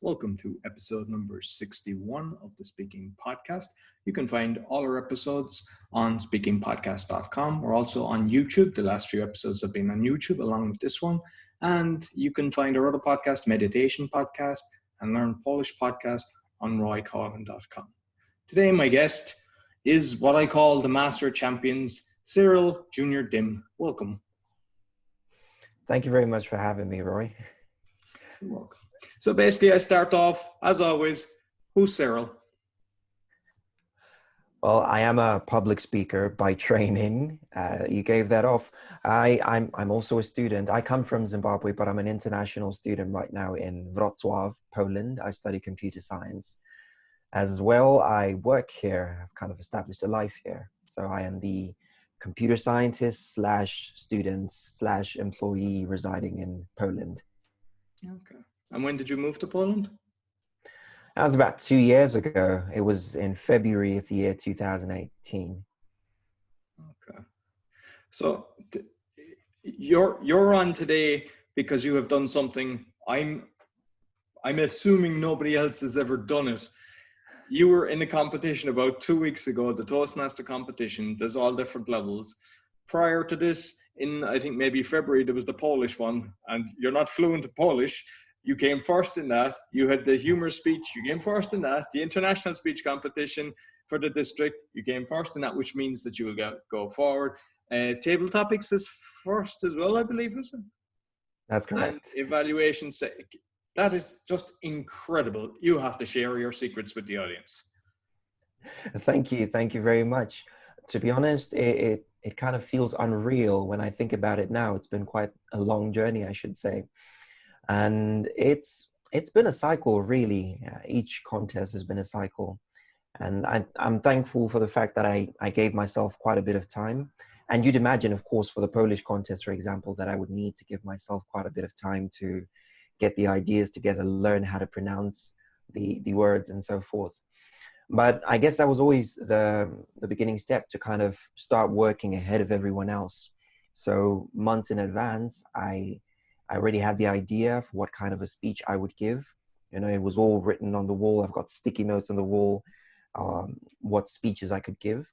Welcome to episode number 61 of the Speaking Podcast. You can find all our episodes on speakingpodcast.com. We're also on YouTube. The last few episodes have been on YouTube along with this one. And you can find our other podcast, Meditation Podcast and Learn Polish Podcast on roycollin.com. Today, my guest is what I call the Master Champions, Cyril Jnr Dim. Welcome. Thank you very much for having me, Roy. You're welcome. So basically, I start off, as always, who's Cyril? Well, I am a public speaker by training. You gave that off. I'm also a student. I come from Zimbabwe, but I'm an international student right now in Wrocław, Poland. I study computer science. As well, I work here. I've kind of established a life here. So I am the computer scientist / student / employee residing in Poland. Okay. And when did you move to Poland? That was about 2 years ago. It was in February of the year 2018. Okay. So you're on today because you have done something I'm assuming nobody else has ever done it. You were in a competition about 2 weeks ago, the Toastmaster competition. There's all different levels. Prior to this, in I think maybe February, there was the Polish one, and you're not fluent in Polish. You came first in that. You had the humorous speech. You came first in that. The international speech competition for the district. You came first in that, which means that you will go forward. Table topics is first as well, I believe, is it? That's correct. And evaluation, that is just incredible. You have to share your secrets with the audience. Thank you. Thank you very much. To be honest, it kind of feels unreal when I think about it now. It's been quite a long journey, I should say. And it's been a cycle, really. Each contest has been a cycle. And I'm thankful for the fact that I gave myself quite a bit of time. And you'd imagine, of course, for the Polish contest, for example, that I would need to give myself quite a bit of time to get the ideas together, learn how to pronounce the words and so forth. But I guess that was always the beginning step to kind of start working ahead of everyone else. So months in advance, I already had the idea of what kind of a speech I would give. You know, it was all written on the wall. I've got sticky notes on the wall, what speeches I could give.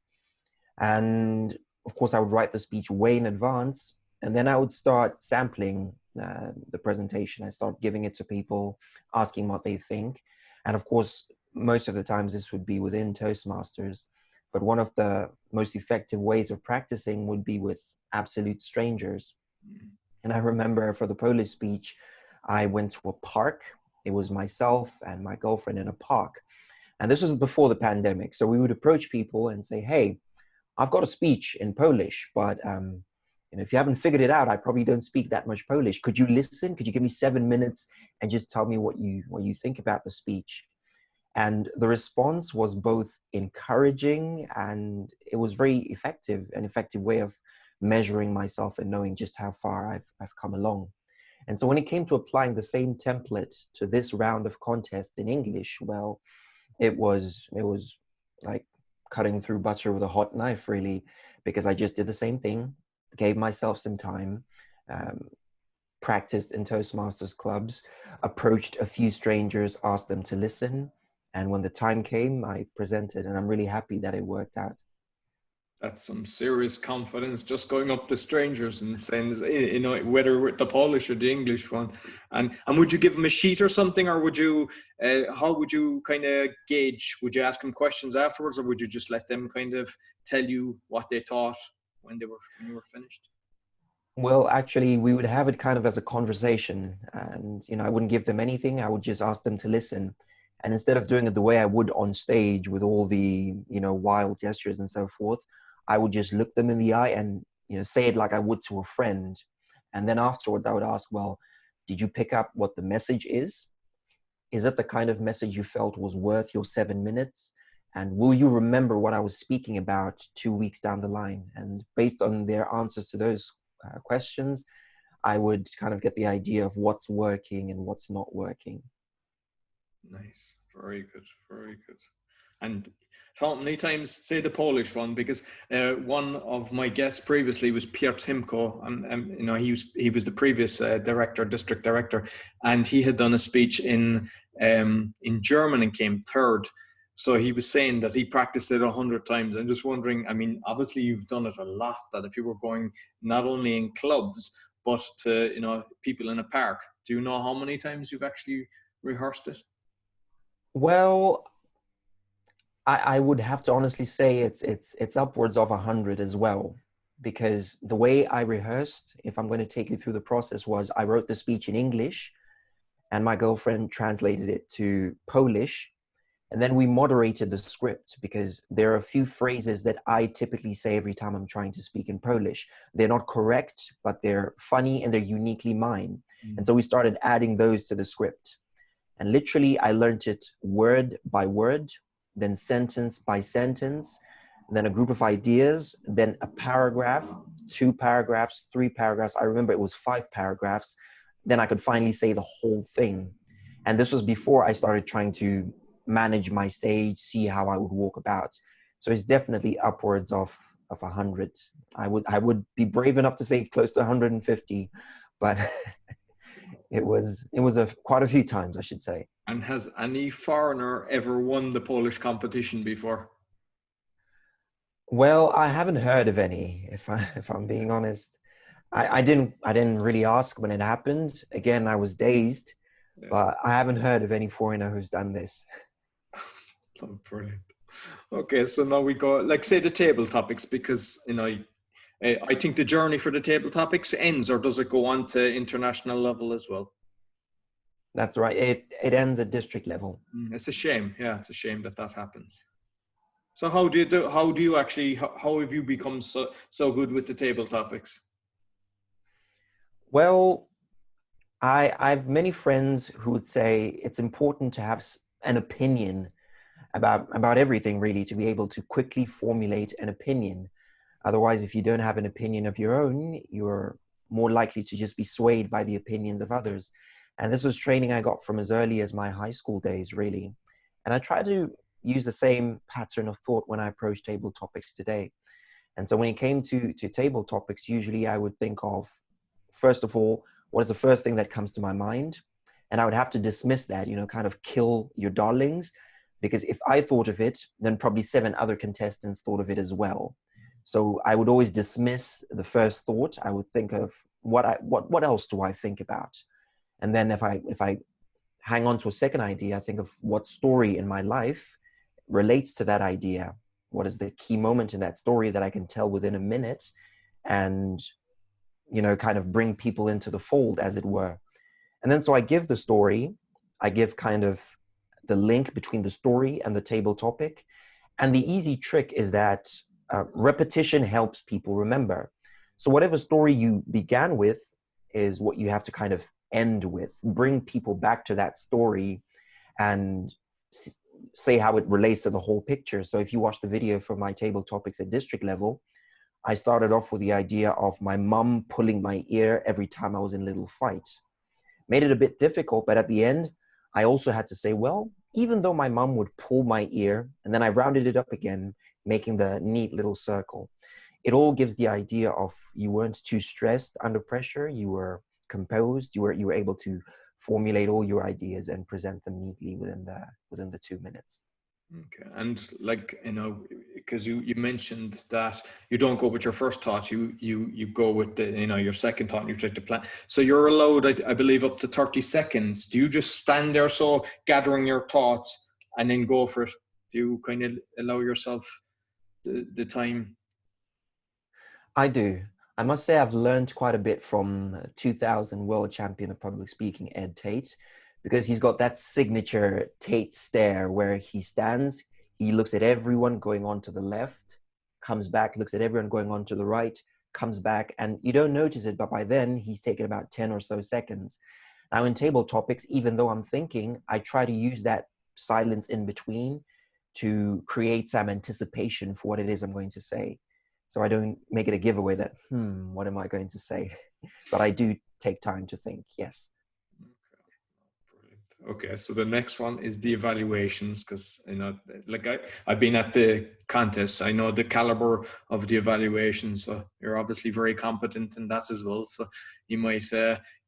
And of course, I would write the speech way in advance. And then I would start sampling the presentation. I start giving it to people, asking what they think. And of course, most of the times this would be within Toastmasters. But one of the most effective ways of practicing would be with absolute strangers. And I remember for the Polish speech, I went to a park. It was myself and my girlfriend in a park. And this was before the pandemic. So we would approach people and say, hey, I've got a speech in Polish, but if you haven't figured it out, I probably don't speak that much Polish. Could you listen? Could you give me 7 minutes and just tell me what you think about the speech? And the response was both encouraging and it was very effective, an effective way of measuring myself and knowing just how far I've come along. And so when it came to applying the same template to this round of contests in English, well, it was like cutting through butter with a hot knife, really, because I just did the same thing, gave myself some time, practiced in Toastmasters clubs, approached a few strangers, asked them to listen. And when the time came, I presented, and I'm really happy that it worked out. That's some serious confidence, just going up to strangers and saying, whether with the Polish or the English one. And would you give them a sheet or something, or would you, how would you kind of gauge? Would you ask them questions afterwards, or would you just let them kind of tell you what they thought when you were finished? Well, actually, we would have it kind of as a conversation, and I wouldn't give them anything. I would just ask them to listen. And instead of doing it the way I would on stage with all the, wild gestures and so forth, I would just look them in the eye and, say it like I would to a friend. And then afterwards I would ask, well, did you pick up what the message is? Is it the kind of message you felt was worth your 7 minutes? And will you remember what I was speaking about 2 weeks down the line? And based on their answers to those questions, I would kind of get the idea of what's working and what's not working. Nice. Very good. Very good. And how many times, say the Polish one, because one of my guests previously was Piotr Timko, and you know, he was the previous district director, and he had done a speech in German and came third. So he was saying that he practiced it 100 times. I'm just wondering, I mean, obviously you've done it a lot, that if you were going not only in clubs, but to, you know, people in a park, do you know how many times you've actually rehearsed it? Well, I would have to honestly say it's upwards of 100 as well, because the way I rehearsed, if I'm going to take you through the process, was I wrote the speech in English and my girlfriend translated it to Polish, and then we moderated the script, because there are a few phrases that I typically say every time I'm trying to speak in Polish. They're not correct, but they're funny and they're uniquely mine. And so we started adding those to the script. And literally, I learned it word by word, then sentence by sentence, then a group of ideas, then a paragraph, 2 paragraphs, 3 paragraphs. I remember it was 5 paragraphs. Then I could finally say the whole thing. And this was before I started trying to manage my stage, see how I would walk about. So it's definitely upwards of 100. I would be brave enough to say close to 150, but it was quite a few times, I should say. And has any foreigner ever won the Polish competition before? Well, I haven't heard of any, if I'm being honest. I didn't really ask when it happened. Again, I was dazed, but I haven't heard of any foreigner who's done this. Oh, brilliant. Okay, so now we go, like, say the table topics, because, you know, I think the journey for the table topics ends, or does it go on to international level as well? That's right. It ends at district level. It's a shame. Yeah, it's a shame that happens. So how do you actually, how have you become so good with the table topics? Well, I've many friends who would say it's important to have an opinion about everything, really, to be able to quickly formulate an opinion. Otherwise, if you don't have an opinion of your own, you're more likely to just be swayed by the opinions of others. And this was training I got from as early as my high school days, really. And I try to use the same pattern of thought when I approach table topics today. And so when it came to table topics, usually I would think of, first of all, what is the first thing that comes to my mind? And I would have to dismiss that, you know, kind of kill your darlings, because if I thought of it, then probably 7 other contestants thought of it as well. So I would always dismiss the first thought. I would think of what else do I think about? And then if I hang on to a second idea, I think of what story in my life relates to that idea. What is the key moment in that story that I can tell within a minute, and, you know, kind of bring people into the fold, as it were. And then so I give the story, I give kind of the link between the story and the table topic. And the easy trick is that repetition helps people remember. So whatever story you began with is what you have to kind of end with. Bring people back to that story and say how it relates to the whole picture. So if you watch the video for my table topics at district level, I started off with the idea of my mum pulling my ear every time I was in a little fight. Made it a bit difficult, but at the end, I also had to say, well, even though my mum would pull my ear, and then I rounded it up again, making the neat little circle. It all gives the idea of you weren't too stressed under pressure, you were composed, you were able to formulate all your ideas and present them neatly within the 2 minutes. Okay, and, like, you know, because you mentioned that you don't go with your first thought, you go with the, you know, your second thought, and you try to plan. So you're allowed, I believe, up to 30 seconds. Do you just stand there, so gathering your thoughts, and then go for it? Do you kind of allow yourself the time? I do. I must say I've learned quite a bit from 2000 world champion of public speaking, Ed Tate, because he's got that signature Tate stare where he stands, he looks at everyone going on to the left, comes back, looks at everyone going on to the right, comes back, and you don't notice it, but by then he's taken about 10 or so seconds. Now in table topics, even though I'm thinking, I try to use that silence in between to create some anticipation for what it is I'm going to say. So I don't make it a giveaway that, what am I going to say? But I do take time to think, yes. Okay, so the next one is the evaluations, because like I've been at the contests. I know the caliber of the evaluations. So you're obviously very competent in that as well. So you might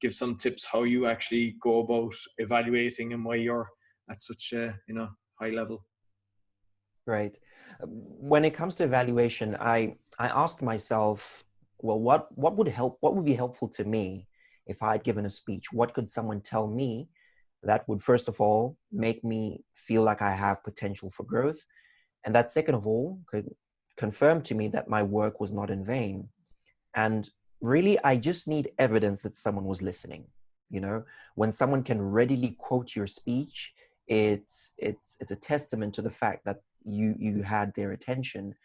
give some tips how you actually go about evaluating and why you're at such a high level. Right. When it comes to evaluation, I asked myself, well, what would help? What would be helpful to me if I had given a speech? What could someone tell me that would, first of all, make me feel like I have potential for growth, and that, second of all, could confirm to me that my work was not in vain? And really, I just need evidence that someone was listening. When someone can readily quote your speech, it's a testament to the fact that you had their attention.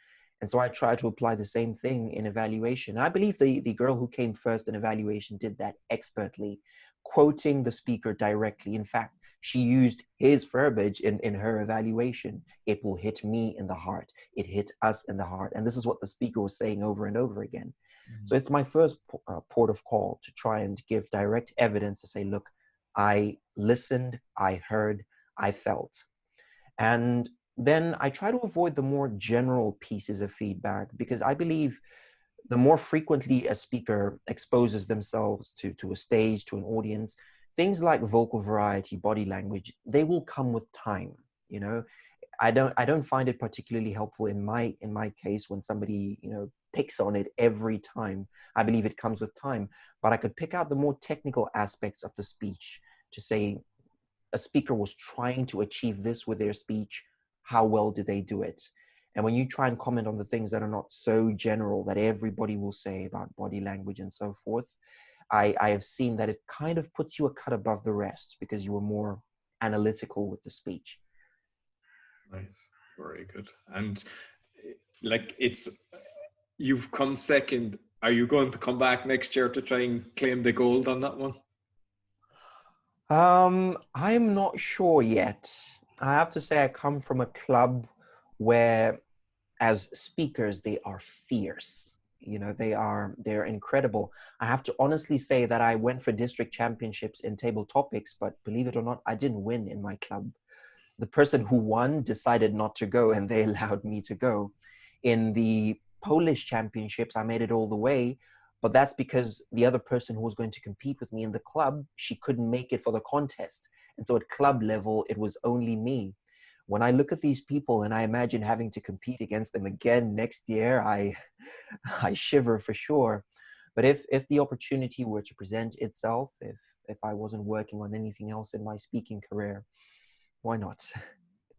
And so I try to apply the same thing in evaluation. I believe the girl who came first in evaluation did that expertly, quoting the speaker directly. In fact, she used his verbiage in her evaluation. It will hit me in the heart. It hit us in the heart. And this is what the speaker was saying over and over again. So it's my first port of call to try and give direct evidence to say, look, I listened, I heard, I felt. And then I try to avoid the more general pieces of feedback, because I believe the more frequently a speaker exposes themselves to a stage, to an audience, things like vocal variety, body language, they will come with time. I don't find it particularly helpful in my case when somebody picks on it every time. I believe it comes with time, but I could pick out the more technical aspects of the speech to say a speaker was trying to achieve this with their speech. How well did they do it? And when you try and comment on the things that are not so general that everybody will say about body language and so forth, I have seen that it kind of puts you a cut above the rest because you were more analytical with the speech. Nice, very good. And like you've come second. Are you going to come back next year to try and claim the gold on that one? I'm not sure yet. I have to say I come from a club where, as speakers, they are fierce. They're incredible. I have to honestly say that I went for district championships in table topics, but believe it or not, I didn't win in my club. The person who won decided not to go, and they allowed me to go. In the Polish championships, I made it all the way, but that's because the other person who was going to compete with me in the club, she couldn't make it for the contest. And so at club level, it was only me. When I look at these people and I imagine having to compete against them again next year, I shiver for sure. But if the opportunity were to present itself, if I wasn't working on anything else in my speaking career, why not?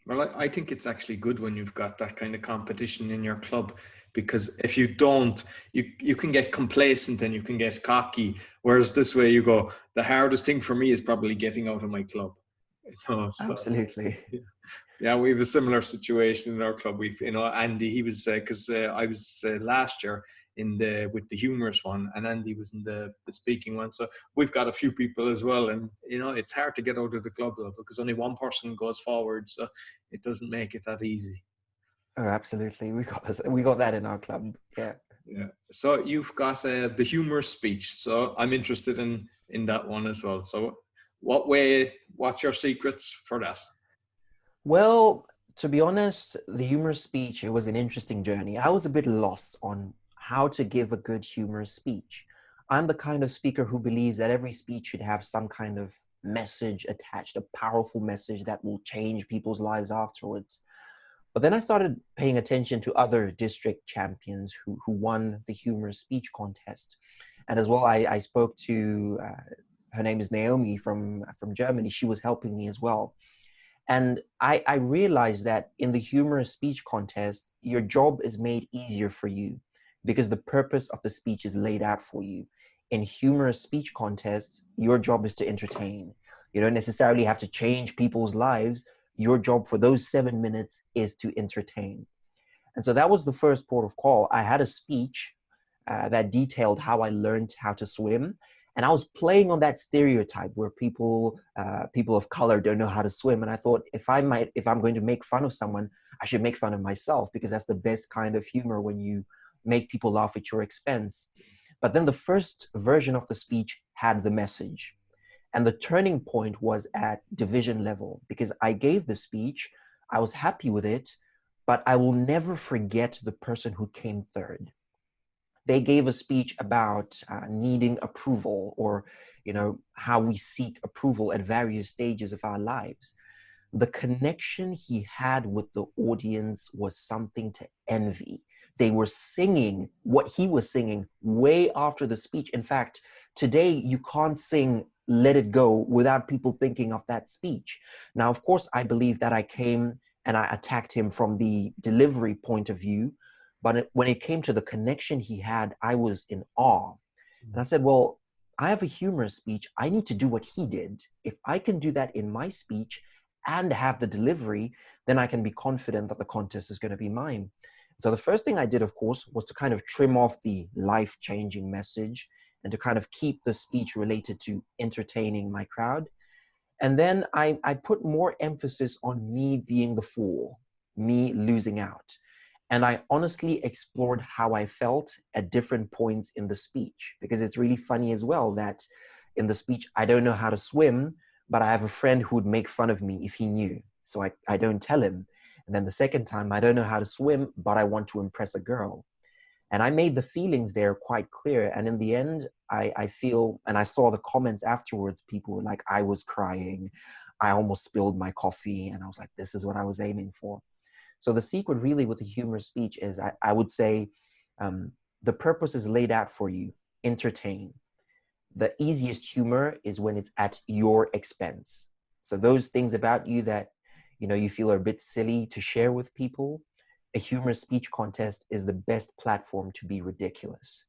Well, I think it's actually good when you've got that kind of competition in your club, because if you don't, you can get complacent and you can get cocky. Whereas this way you go, the hardest thing for me is probably getting out of my club. So, Absolutely. yeah, we have a similar situation in our club. We've, Andy, he was, because I was last year with the humorous one, and Andy was in the speaking one. So we've got a few people as well, and it's hard to get out of the club level because only one person goes forward, so it doesn't make it that easy. Oh, absolutely. We got this. We got that in our club. Yeah. Yeah. So you've got the humorous speech. So I'm interested in that one as well. So what's your secrets for that? Well, to be honest, the humorous speech, it was an interesting journey. I was a bit lost on how to give a good humorous speech. I'm the kind of speaker who believes that every speech should have some kind of message attached, a powerful message that will change people's lives afterwards. But then I started paying attention to other district champions who won the humorous speech contest. And as well, I spoke to, her name is Naomi from Germany. She was helping me as well. And I realized that in the humorous speech contest, your job is made easier for you because the purpose of the speech is laid out for you. In humorous speech contests, your job is to entertain. You don't necessarily have to change people's lives. Your job for those 7 minutes is to entertain. And so that was the first port of call. I had a speech that detailed how I learned how to swim. And I was playing on that stereotype where people of color don't know how to swim. And I thought, if I'm going to make fun of someone, I should make fun of myself, because that's the best kind of humor, when you make people laugh at your expense. But then the first version of the speech had the message. And the turning point was at division level because I gave the speech, I was happy with it, but I will never forget the person who came third. They gave a speech about needing approval, or how we seek approval at various stages of our lives. The connection he had with the audience was something to envy. They were singing what he was singing way after the speech. In fact, today you can't sing Let It Go without people thinking of that speech. Now, of course, I believe that I came and I attacked him from the delivery point of view. But when it came to the connection he had, I was in awe. And I said, well, I have a humorous speech. I need to do what he did. If I can do that in my speech and have the delivery, then I can be confident that the contest is going to be mine. So the first thing I did, of course, was to kind of trim off the life-changing message and to kind of keep the speech related to entertaining my crowd. And then I put more emphasis on me being the fool, me losing out. And I honestly explored how I felt at different points in the speech, because it's really funny as well that in the speech, I don't know how to swim, but I have a friend who would make fun of me if he knew. So I don't tell him. And then the second time, I don't know how to swim, but I want to impress a girl. And I made the feelings there quite clear. And in the end, I feel, and I saw the comments afterwards, people were like, I was crying. I almost spilled my coffee. And I was like, this is what I was aiming for. So the secret really with a humorous speech is, I would say, the purpose is laid out for you. Entertain. The easiest humor is when it's at your expense. So those things about you that, you feel are a bit silly to share with people, a humorous speech contest is the best platform to be ridiculous,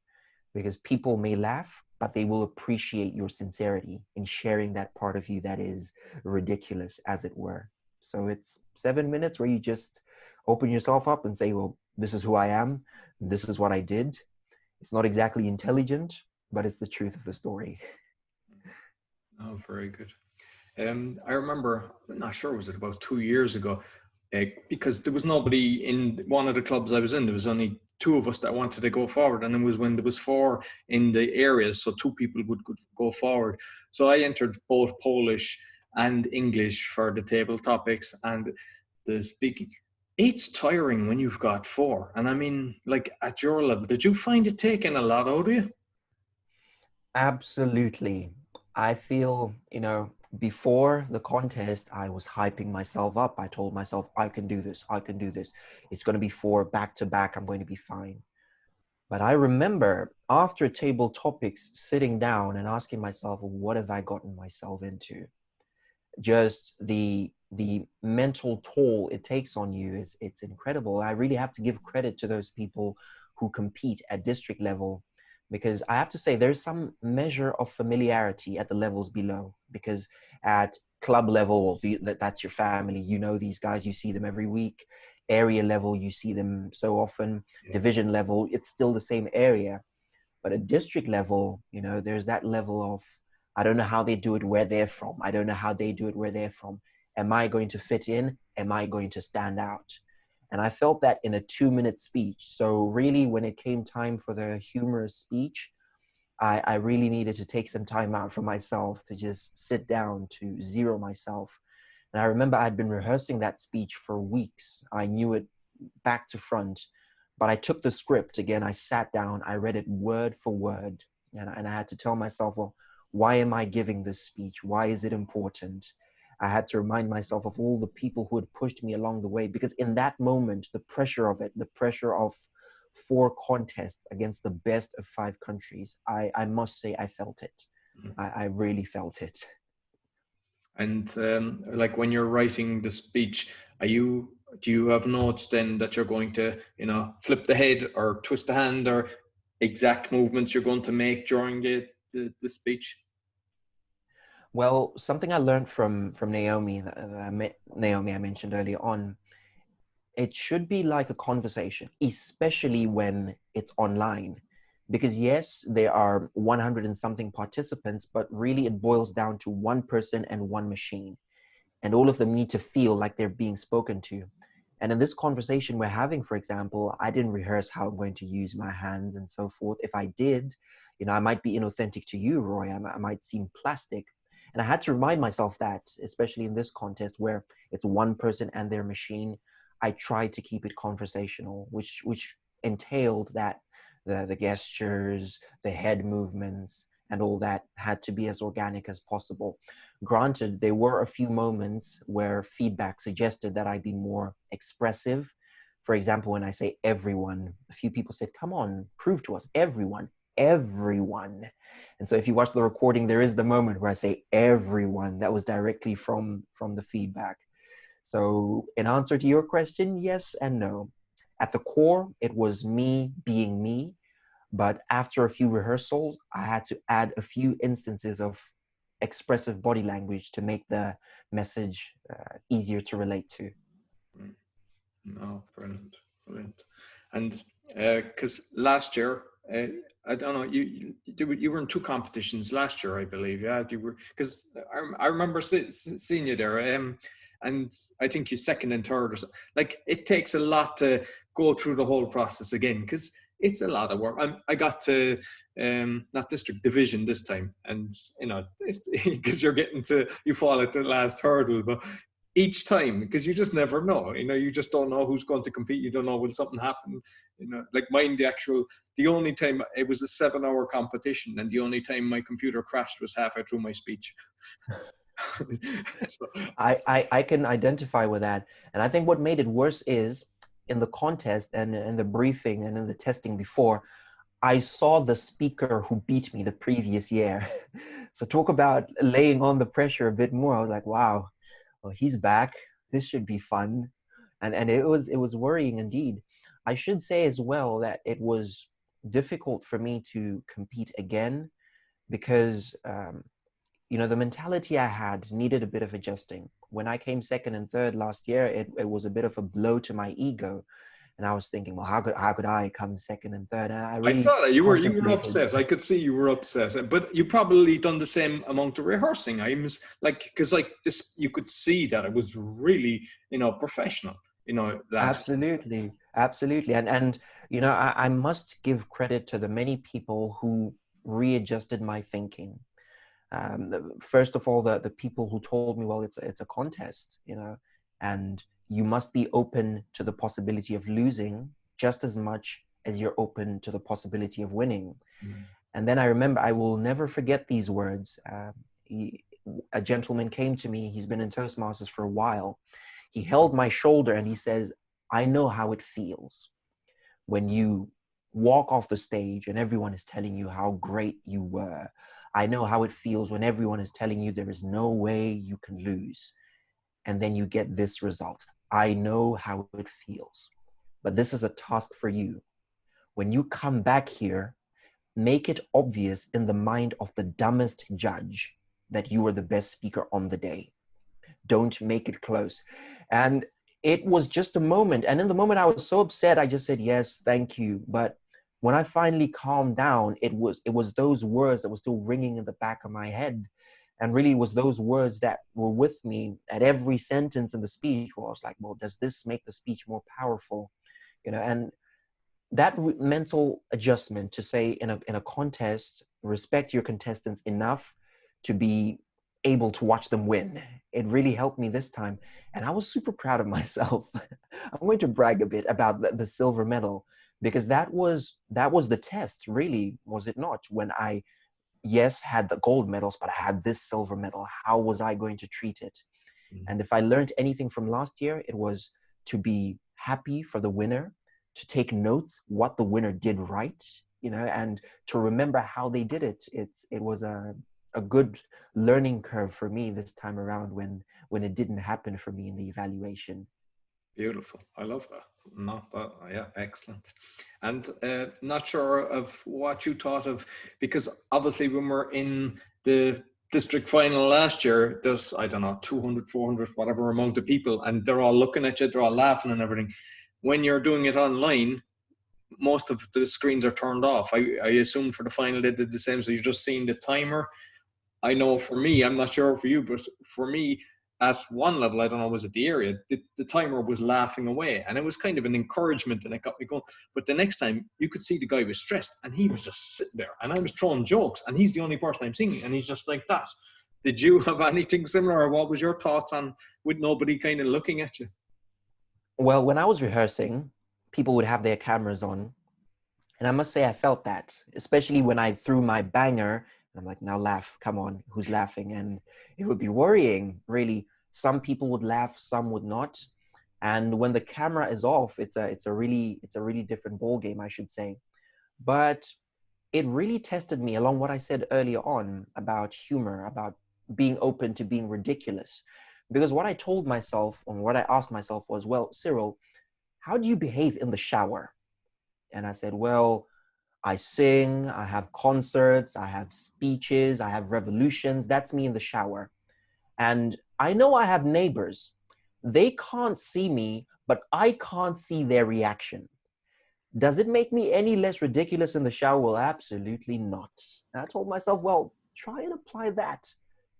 because people may laugh, but they will appreciate your sincerity in sharing that part of you that is ridiculous, as it were. So it's 7 minutes where you just open yourself up and say, well, this is who I am. This is what I did. It's not exactly intelligent, but it's the truth of the story. Oh, very good. I remember, I'm not sure, was it about 2 years ago? Because there was nobody in one of the clubs I was in. There was only two of us that wanted to go forward. And it was when there was four in the areas, so two people would go forward. So I entered both Polish and English for the table topics and the speaking. It's tiring when you've got four. And I mean, like at your level, did you find it taking a lot out of you? Absolutely. I feel, before the contest, I was hyping myself up. I told myself, I can do this. I can do this. It's going to be four back to back. I'm going to be fine. But I remember after table topics, sitting down and asking myself, what have I gotten myself into? Just the mental toll it takes on you it's incredible. I really have to give credit to those people who compete at district level, because I have to say there's some measure of familiarity at the levels below, because at club level, that's your family, these guys, you see them every week. Area level, you see them so often. Yeah. Division level, it's still the same area. But at district level, there's that level of, I don't know how they do it where they're from. I don't know how they do it where they're from. Am I going to fit in? Am I going to stand out? And I felt that in a 2-minute speech. So really, when it came time for the humorous speech, I really needed to take some time out for myself to just sit down, to zero myself. And I remember I'd been rehearsing that speech for weeks. I knew it back to front. But I took the script again, I sat down, I read it word for word, and I had to tell myself, well, why am I giving this speech? Why is it important? I had to remind myself of all the people who had pushed me along the way, because in that moment, the pressure of it, the pressure of 4 contests against the best of 5 countries, I must say I felt it. I really felt it. And like when you're writing the speech, do you have notes then that you're going to, flip the head or twist the hand, or exact movements you're going to make during the speech? Well, something I learned from Naomi, Naomi I mentioned earlier on, it should be like a conversation, especially when it's online. Because yes, there are 100 and something participants, but really it boils down to one person and one machine. And all of them need to feel like they're being spoken to. And in this conversation we're having, for example, I didn't rehearse how I'm going to use my hands and so forth. If I did, I might be inauthentic to you, Roy. I might seem plastic. And I had to remind myself that, especially in this contest where it's one person and their machine, I tried to keep it conversational, which entailed that the gestures, the head movements, and all that had to be as organic as possible. Granted, there were a few moments where feedback suggested that I be more expressive. For example, when I say everyone, a few people said, come on, prove to us, everyone, everyone. And so if you watch the recording, there is the moment where I say everyone. That was directly from the feedback. So in answer to your question, yes and no. At the core, it was me being me. But after a few rehearsals, I had to add a few instances of expressive body language to make the message easier to relate to. No, brilliant, brilliant. And because last year, I don't know, you were in 2 competitions last year, I believe. Yeah, you were, because I remember seeing you there. And I think you second and third or so. Like, it takes a lot to go through the whole process again, because it's a lot of work. I got to not district, division this time, and you know, because you fall at the last hurdle, but each time, because you just never know, you know, you just don't know who's going to compete. You don't know, will something happen, you know. Like mine, the only time, it was a 7-hour competition, and the only time my computer crashed was halfway through my speech. So. I can identify with that. And I think what made it worse is in the contest and in the briefing and in the testing before, I saw the speaker who beat me the previous year. So talk about laying on the pressure a bit more. I was like, wow, well, he's back. This should be fun. And it was worrying indeed. I should say as well that it was difficult for me to compete again because you know, the mentality I had needed a bit of adjusting. When I came second and third last year, it was a bit of a blow to my ego. And I was thinking, well, how could I come second and third? And I I really saw that you were contemplated. upset. I could see you were upset, but you probably done the same amount of rehearsing. I was like, because like this, you could see that it was really, you know, professional. You know that. Absolutely, absolutely. And you know, I must give credit to the many people who readjusted my thinking. First of all, the people who told me, well, it's a contest, you know, and you must be open to the possibility of losing just as much as you're open to the possibility of winning. Mm. And then I remember, I will never forget these words. A gentleman came to me, he's been in Toastmasters for a while. He held my shoulder and he says, I know how it feels when you walk off the stage and everyone is telling you how great you were. I know how it feels when everyone is telling you there is no way you can lose. And then you get this result. I know how it feels. But this is a task for you. When you come back here, make it obvious in the mind of the dumbest judge that you were the best speaker on the day. Don't make it close. And it was just a moment. And in the moment I was so upset, I just said, yes, thank you. But when I finally calmed down, it was those words that were still ringing in the back of my head. And really it was those words that were with me at every sentence in the speech where I was like, well, does this make the speech more powerful? You know, and that mental adjustment to say in a contest, respect your contestants enough to be able to watch them win. It really helped me this time. And I was super proud of myself. I'm going to brag a bit about the silver medal, because that was the test, really, was it not? When I, yes, had the gold medals, but I had this silver medal. How was I going to treat it? And if I learned anything from last year, it was to be happy for the winner, to take notes what the winner did right, you know, and to remember how they did it. It was a good learning curve for me this time around when it didn't happen for me in the evaluation. Beautiful. I love that. No, but yeah, excellent. And not sure of what you thought of, because obviously when we're in the district final last year, there's, I don't know, 200, 400, whatever amount of people, and they're all looking at you, they're all laughing and everything. When you're doing it online, most of the screens are turned off. I assume for the final they did the same, so you're just seeing the timer. I know for me, I'm not sure for you, but for me, at one level, I don't know, was it the area, the timer was laughing away, and it was kind of an encouragement, and it got me going. But the next time, you could see the guy was stressed, and he was just sitting there, and I was throwing jokes, and he's the only person I'm seeing, and he's just like that. Did you have anything similar, or what was your thoughts on with nobody kind of looking at you? Well, when I was rehearsing, people would have their cameras on. And I must say, I felt that, especially when I threw my banger. I'm like, now laugh, come on, who's laughing? And it would be worrying, really. Some people would laugh, some would not. And when the camera is off, it's a really different ball game, I should say. But it really tested me along what I said earlier on about humor, about being open to being ridiculous. Because what I told myself and what I asked myself was, well, Cyril, how do you behave in the shower? And I said, well, I sing, I have concerts, I have speeches, I have revolutions. That's me in the shower. And I know I have neighbors. They can't see me, but I can't see their reaction. Does it make me any less ridiculous in the shower? Well, absolutely not. And I told myself, well, try and apply that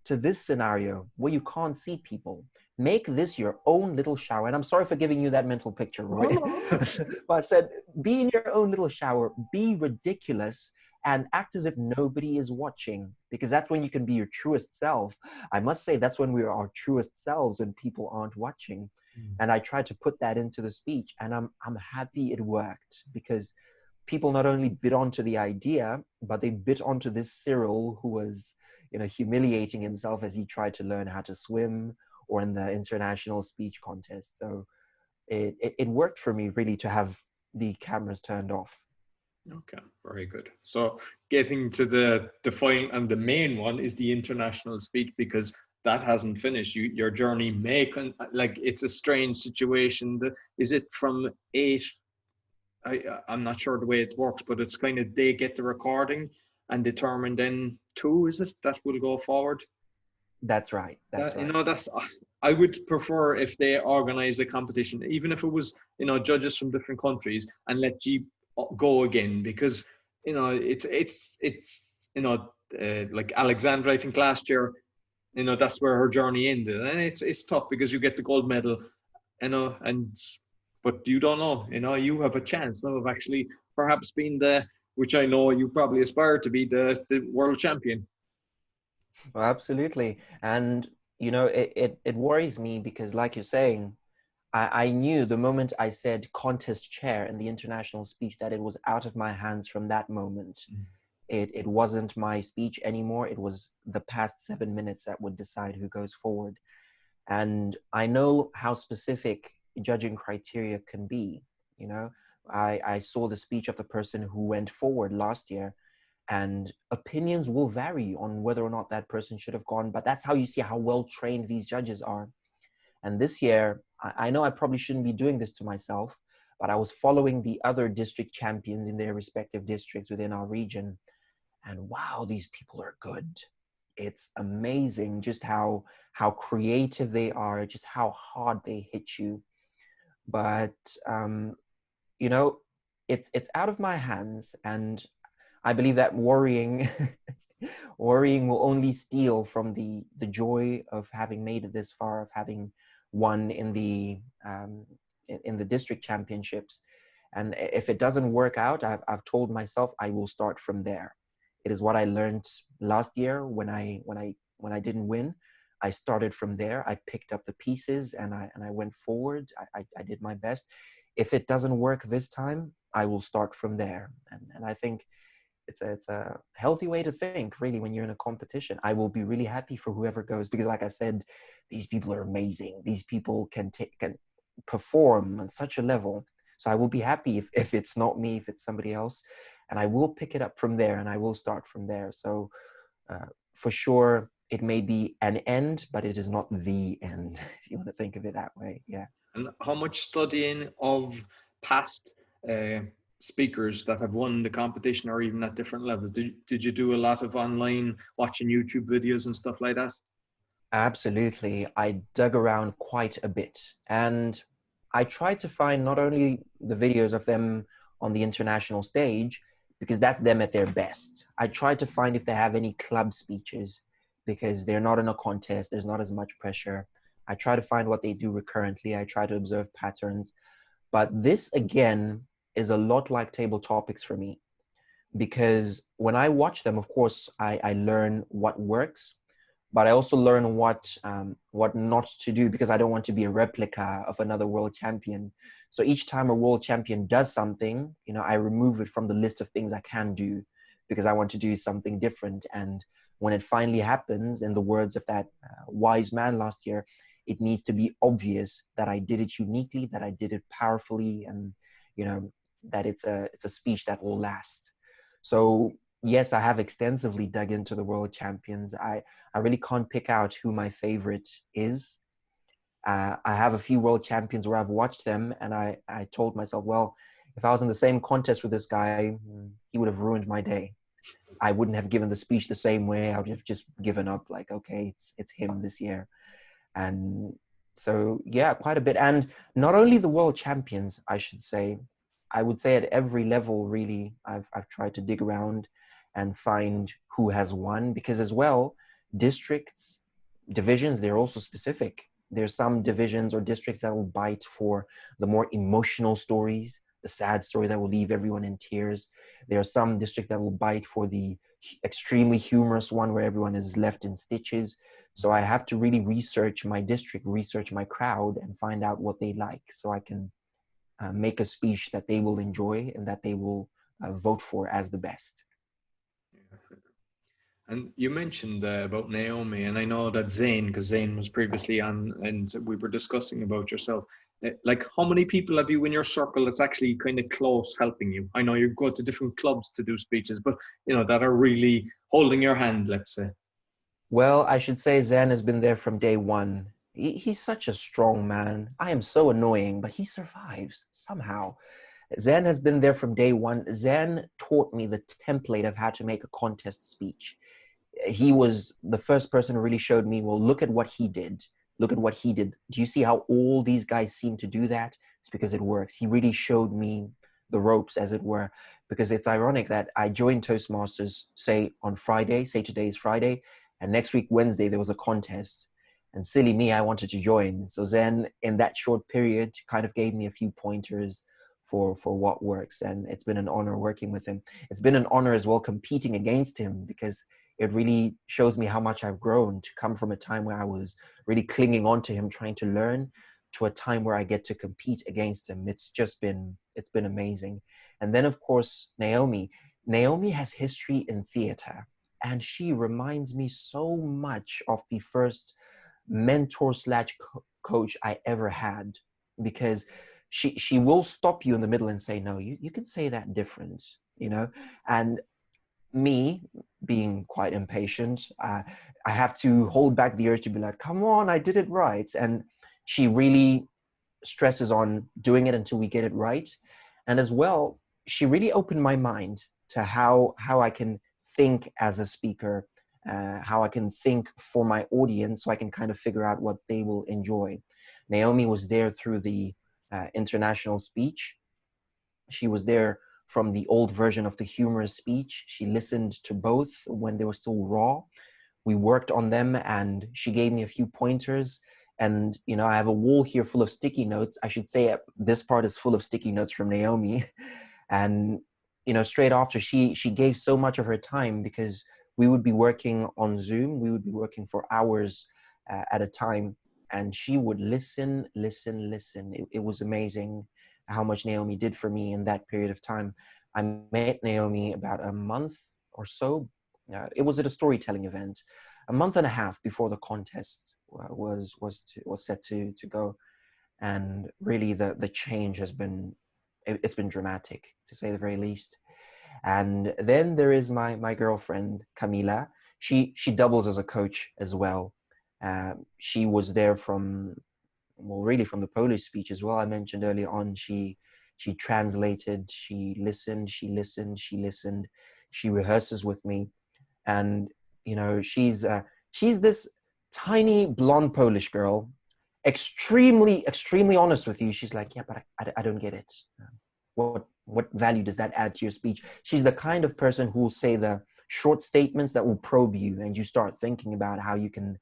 to this scenario where you can't see people. Make this your own little shower. And I'm sorry for giving you that mental picture, Roy. But I said, be in your own little shower, be ridiculous, and act as if nobody is watching, because that's when you can be your truest self. I must say, that's when we are our truest selves, when people aren't watching. And I tried to put that into the speech, and I'm happy it worked, because people not only bit onto the idea, but they bit onto this Cyril who was, humiliating himself as he tried to learn how to swim, or in the international speech contest. So it worked for me, really, to have the cameras turned off. Okay, very good. So getting to the final and the main one is the international speech, because that hasn't finished. Your journey like, it's a strange situation. Is it from 8? I'm not sure the way it works, but it's kind of they get the recording and determine then 2, is it, that will go forward? That's right. That's right. That's, I would prefer if they organize the competition, even if it was, judges from different countries, and let you go again, because, like Alexandra, I think last year, that's where her journey ended. And it's tough because you get the gold medal, but you don't know, you have a chance now of actually perhaps being which I know you probably aspire to be, the world champion. Well, absolutely. And, it worries me because, like you're saying, I knew the moment I said contest chair in the international speech that it was out of my hands from that moment. It wasn't my speech anymore. It was the past 7 minutes that would decide who goes forward. And I know how specific judging criteria can be. I saw the speech of the person who went forward last year, and opinions will vary on whether or not that person should have gone. But that's how you see how well trained these judges are. And this year, I know I probably shouldn't be doing this to myself, but I was following the other district champions in their respective districts within our region. And wow, these people are good. It's amazing just how creative they are, just how hard they hit you. But you know, it's out of my hands, and I believe that worrying worrying will only steal from the joy of having made it this far, of having won in the district championships. And if it doesn't work out, I've told myself I will start from there. It is what I learned last year when I didn't win. I started from there. I picked up the pieces and I went forward. I did my best. If it doesn't work this time, I will start from there. And I think it's a healthy way to think, really, when you're in a competition. I will be really happy for whoever goes, because like I said, these people are amazing. These people can perform on such a level. So I will be happy if it's not me, if it's somebody else, and I will pick it up from there and I will start from there. So for sure, it may be an end, but it is not the end, if you want to think of it that way. Yeah. And how much studying of past speakers that have won the competition, or even at different levels? Did you do a lot of online watching YouTube videos and stuff like that? Absolutely. I dug around quite a bit, and I tried to find not only the videos of them on the international stage, because that's them at their best. I tried to find if they have any club speeches, because they're not in a contest. There's not as much pressure. I try to find what they do recurrently. I try to observe patterns. But this, again, is a lot like table topics for me, because when I watch them, of course, I learn what works. but I also learn what not to do, because I don't want to be a replica of another world champion. So each time a world champion does something, you know, I remove it from the list of things I can do, because I want to do something different. And when it finally happens, in the words of that wise man last year, it needs to be obvious that I did it uniquely, that I did it powerfully, and, you know, that it's a speech that will last. So yes, I have extensively dug into the world champions. I really can't pick out who my favorite is. I have a few world champions where I've watched them, and I told myself, well, if I was in the same contest with this guy, he would have ruined my day. I wouldn't have given the speech the same way. I would have just given up, like, okay, it's him this year. And so, yeah, quite a bit. And not only the world champions, I should say, I would say at every level, really, I've tried to dig around and find who has won, because as well, districts, divisions, they're also specific. There's some divisions or districts that will bite for the more emotional stories, the sad story that will leave everyone in tears. There are some districts that will bite for the extremely humorous one where everyone is left in stitches. So I have to really research my district, research my crowd, and find out what they like, so I can make a speech that they will enjoy and that they will vote for as the best. And you mentioned about Naomi, and I know that Zane, because Zane was previously on, and we were discussing about yourself. Like, how many people have you in your circle that's actually kind of close helping you? I know you go to different clubs to do speeches, but, you know, that are really holding your hand, let's say. Well, I should say Zan has been there from day one. He's such a strong man. I am so annoying, but he survives somehow. Zan has been there from day one. Zan taught me the template of how to make a contest speech. He was the first person who really showed me, well, look at what he did. Look at what he did. Do you see how all these guys seem to do that? It's because it works. He really showed me the ropes, as it were, because it's ironic that I joined Toastmasters, say on Friday, say today is Friday, and next week, Wednesday, there was a contest. And silly me, I wanted to join. So then in that short period, kind of gave me a few pointers for what works. And it's been an honor working with him. It's been an honor as well competing against him, because it really shows me how much I've grown to come from a time where I was really clinging on to him, trying to learn, to a time where I get to compete against him. It's been amazing. And then of course, Naomi has history in theater, and she reminds me so much of the first mentor slash coach I ever had, because she will stop you in the middle and say, no, you can say that different, you know. And me being quite impatient, I have to hold back the urge to be like, come on, I did it right. And she really stresses on doing it until we get it right. And as well, she really opened my mind to how I can think as a speaker, how I can think for my audience, so I can kind of figure out what they will enjoy. Naomi was there through the international speech. She was there from the old version of the humorous speech. She listened to both when they were still raw. We worked on them, and she gave me a few pointers. And, you know, I have a wall here full of sticky notes. I should say this part is full of sticky notes from Naomi. And, you know, straight after, she gave so much of her time, because we would be working on Zoom. We would be working for hours at a time. And she would listen. It was amazing how much Naomi did for me in that period of time. I met Naomi about a month or so. It was at a storytelling event, a month and a half before the contest was set to go. And really the change has been, it's been dramatic, to say the very least. And then there is my girlfriend Camila. She doubles as a coach as well. She was there from, well, really from the Polish speech as well. I mentioned earlier on, she translated, she listened, she rehearses with me. And, you know, she's this tiny blonde Polish girl, extremely honest with you. She's like, yeah, but I don't get it. What value does that add to your speech? She's the kind of person who will say the short statements that will probe you, and you start thinking about how you can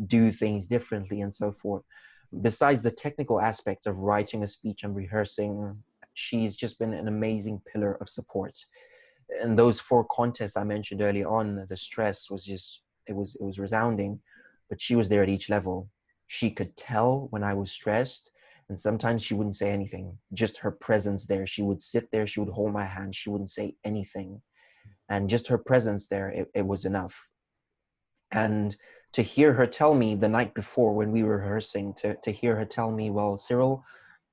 do things differently and so forth. Besides the technical aspects of writing a speech and rehearsing, she's just been an amazing pillar of support. And those 4 contests I mentioned early on, the stress was just, it was resounding. but she was there at each level. She could tell when I was stressed, and sometimes she wouldn't say anything, just her presence there. She would sit there, she would hold my hand, she wouldn't say anything. And just her presence there, it was enough. And to hear her tell me the night before when we were rehearsing, to hear her tell me, well, Cyril,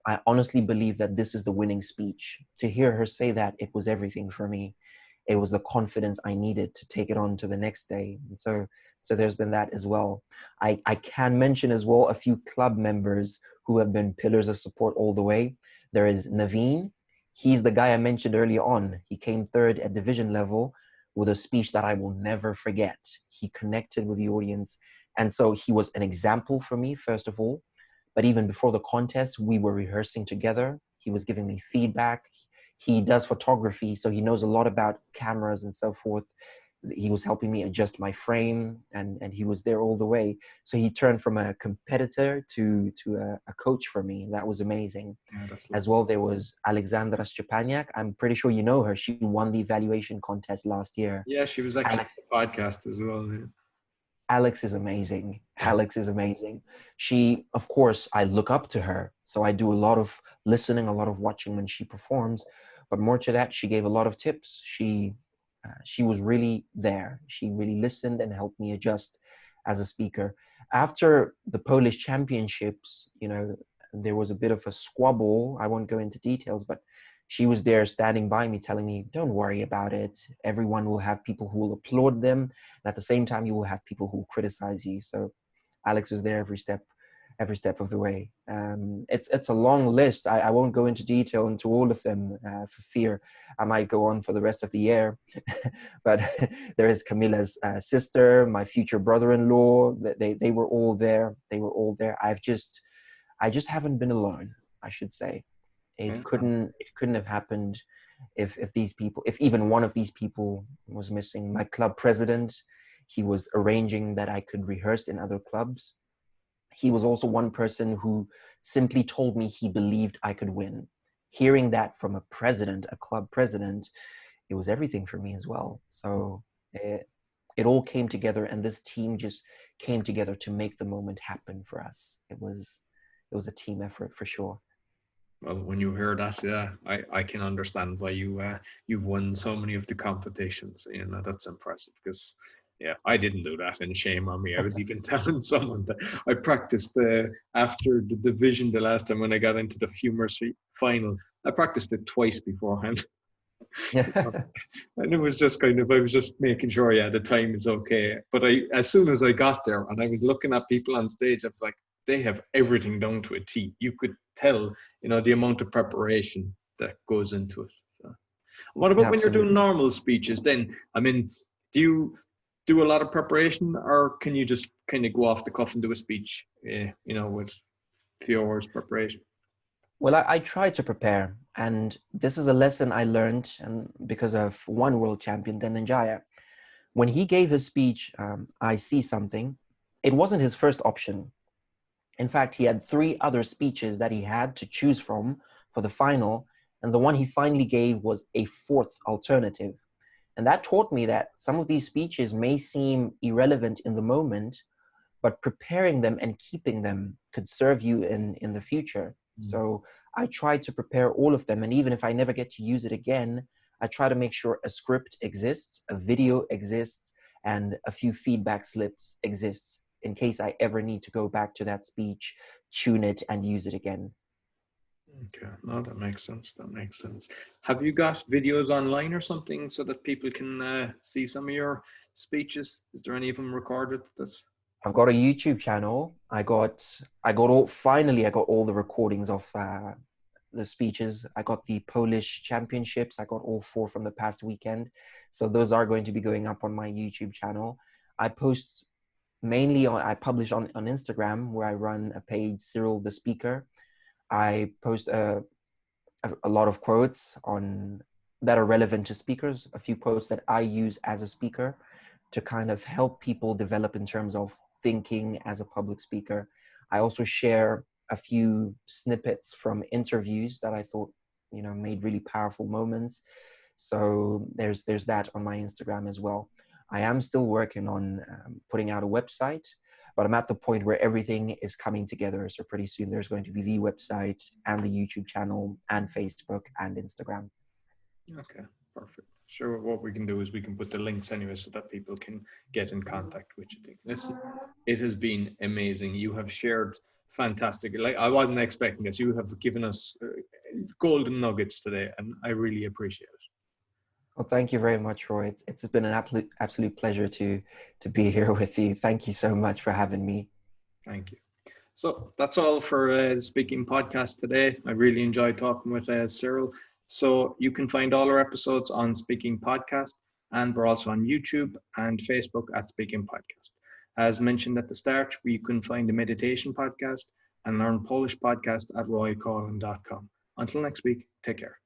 I honestly believe that this is the winning speech. To hear her say that, it was everything for me. It was the confidence I needed to take it on to the next day. And so there's been that as well. I can mention as well a few club members who have been pillars of support all the way. There is Naveen. He's the guy I mentioned earlier on. He came third at division level with a speech that I will never forget. He connected with the audience. And so he was an example for me, first of all. But even before the contest, we were rehearsing together. He was giving me feedback. He does photography, so he knows a lot about cameras and so forth. He was helping me adjust my frame, and he was there all the way. So he turned from a competitor to a coach for me, and that was amazing. Yeah, that's As lovely. well, there was Alexandra Szczepaniak. I'm pretty sure you know her. She won the evaluation contest last year. Yeah, she was actually Alex, on the podcast as well. Yeah. Alex is amazing. Yeah. Alex is amazing. She, of course, I look up to her. So I do a lot of listening, a lot of watching when she performs. But more to that, she gave a lot of tips. She was really there. She really listened and helped me adjust as a speaker. After the Polish Championships, you know, there was a bit of a squabble. I won't go into details, but she was there standing by me, telling me, don't worry about it. Everyone will have people who will applaud them. And at the same time, you will have people who will criticize you. So Alex was there every step of the way. It's a long list. I won't go into detail into all of them for fear I might go on for the rest of the year. But there is Camilla's sister, my future brother-in-law. They were all there. They were all there. I just haven't been alone, I should say. Yeah. It couldn't have happened if these people, if even one of these people was missing. My club president, he was arranging that I could rehearse in other clubs. He was also one person who simply told me he believed I could win. Hearing that from a president, a club president, it was everything for me as well. So it all came together, and this team just came together to make the moment happen for us. It was a team effort for sure. Well, when you hear that, yeah, I can understand why you've won so many of the competitions. You know, that's impressive because yeah, I didn't do that, and shame on me. I was even telling someone that I practiced after the division the last time when I got into the Humorous final. I practiced it twice beforehand. And it was just kind of, I was just making sure, yeah, the time is okay. But as soon as I got there and I was looking at people on stage, I was like, they have everything down to a T. You could tell, you know, the amount of preparation that goes into it. So, what about when you're doing Absolutely. normal speeches then? I mean, do you do a lot of preparation or can you just kind of go off the cuff and do a speech, you know, with a few hours preparation? Well, I try to prepare, and this is a lesson I learned and because of one world champion, Dhananjaya. When he gave his speech, I see something. It wasn't his first option. In fact, he had three other speeches that he had to choose from for the final, and the one he finally gave was a fourth alternative. And that taught me that some of these speeches may seem irrelevant in the moment, but preparing them and keeping them could serve you in the future. So I try to prepare all of them. And even if I never get to use it again, I try to make sure a script exists, a video exists, and a few feedback slips exists in case I ever need to go back to that speech, tune it, and use it again. Okay, no, that makes sense. That makes sense. Have you got videos online or something so that people can see some of your speeches? Is there any of them recorded? That I've got a YouTube channel. I got all the recordings of the speeches. I got the Polish championships. I got all four from the past weekend. So those are going to be going up on my YouTube channel. I post I publish on Instagram where I run a page, Cyril the Speaker. I post a lot of quotes on that are relevant to speakers, a few quotes that I use as a speaker to kind of help people develop in terms of thinking as a public speaker. I also share a few snippets from interviews that I thought, you know, made really powerful moments. So there's that on my Instagram as well. I am still working on putting out a website, but I'm at the point where everything is coming together. So pretty soon there's going to be the website and the YouTube channel and Facebook and Instagram. Okay, perfect. Sure, what we can do is we can put the links anyway so that people can get in contact with you. Listen, it has been amazing. You have shared fantastic. Like, I wasn't expecting this. You have given us golden nuggets today, and I really appreciate it. Well, thank you very much, Roy. It's been an absolute pleasure to be here with you. Thank you so much for having me. Thank you. So that's all for the Speaking Podcast today. I really enjoyed talking with Cyril. So you can find all our episodes on Speaking Podcast, and we're also on YouTube and Facebook at Speaking Podcast. As mentioned at the start, you can find the meditation podcast and learn Polish podcast at roycollin.com. Until next week, take care.